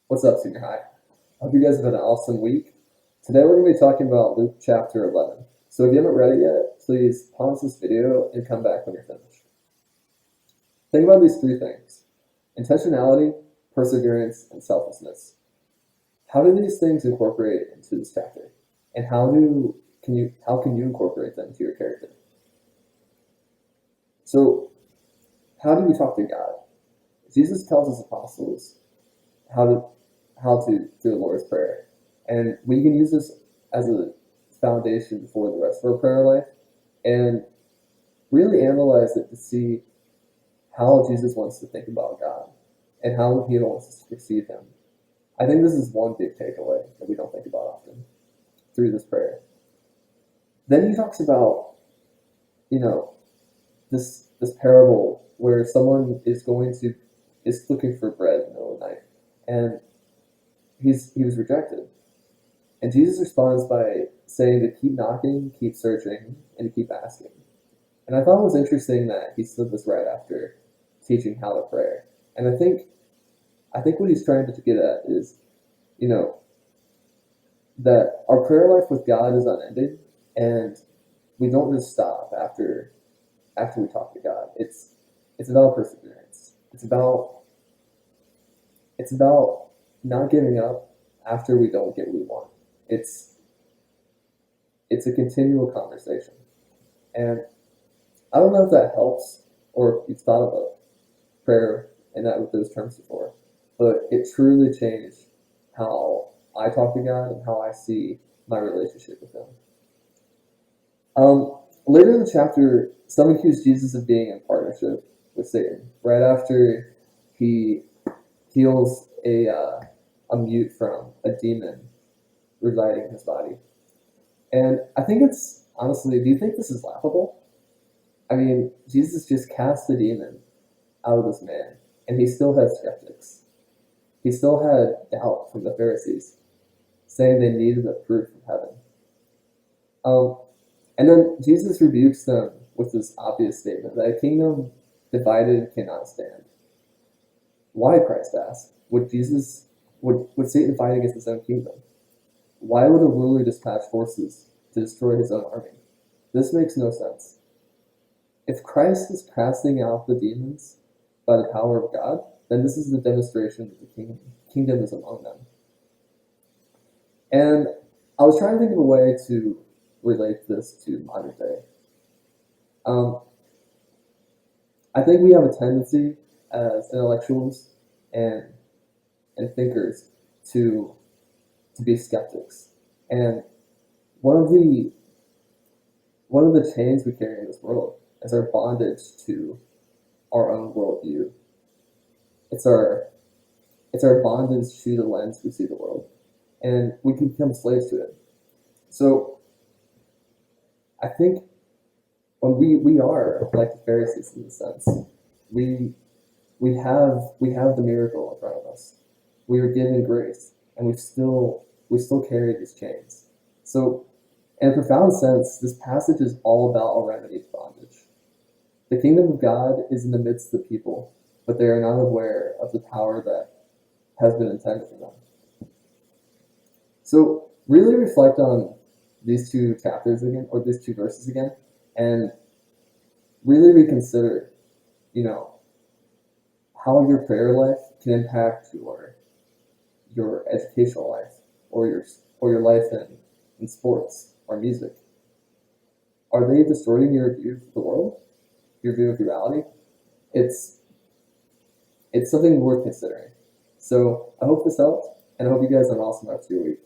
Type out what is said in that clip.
What's up, Senior High? I hope you guys have had an awesome week. Today we're going to be talking about Luke chapter 11. So if you haven't read it yet, please pause this video and come back when you're finished. Think about these three things: intentionality, perseverance, and selflessness. How do these things incorporate into this chapter? And how can you incorporate them into your character? So how do we talk to God? Jesus tells his apostles how to do the Lord's Prayer. And we can use this as a foundation for the rest of our prayer life and really analyze it to see how Jesus wants to think about God and how he wants us to perceive him. I think this is one big takeaway that we don't think about often through this prayer. Then he talks about, this parable where someone is looking for bread in the middle of the night, and he was rejected. And Jesus responds by saying to keep knocking, keep searching, and to keep asking. And I thought it was interesting that he said this right after teaching how to pray. And I think what he's trying to get at is, that our prayer life with God is unending, and we don't just stop after we talk to God. It's about perseverance. It's about not giving up after we don't get what we want. It's a continual conversation. And I don't know if that helps or if you've thought about prayer and that with those terms before, but it truly changed how I talk to God and how I see my relationship with him. Later in the chapter, some accuse Jesus of being in partnership with Satan. Right after he heals a mute from a demon residing in his body. And I think it's, honestly, do you think this is laughable? I mean, Jesus just cast the demon out of this man, and he still had skeptics. He still had doubt from the Pharisees, saying they needed the proof from heaven. And then Jesus rebukes them with this obvious statement that a kingdom divided cannot stand. Why, Christ asked, would Satan fight against his own kingdom? Why would a ruler dispatch forces to destroy his own army? This makes no sense. If Christ is casting out the demons by the power of God, then this is the demonstration that the kingdom is among them. And I was trying to think of a way to relate this to modern day. I think we have a tendency as intellectuals and thinkers to be skeptics. And one of the chains we carry in this world is our bondage to our own worldview. It's our bondage to the lens we see the world, and we can become slaves to it. So I think when we are like the Pharisees in the sense, we have the miracle in front of us. We are given grace, and we still carry these chains. So, in a profound sense, this passage is all about a remedy to bondage. The kingdom of God is in the midst of the people, but they are not aware of the power that has been intended for them. So, really reflect on these two chapters again, or these two verses again, and really reconsider, how your prayer life can impact your educational life, or your life in sports or music. Are they distorting your view of the world, your view of reality? It's something worth considering. So I hope this helped, and I hope you guys have an awesome rest of your week.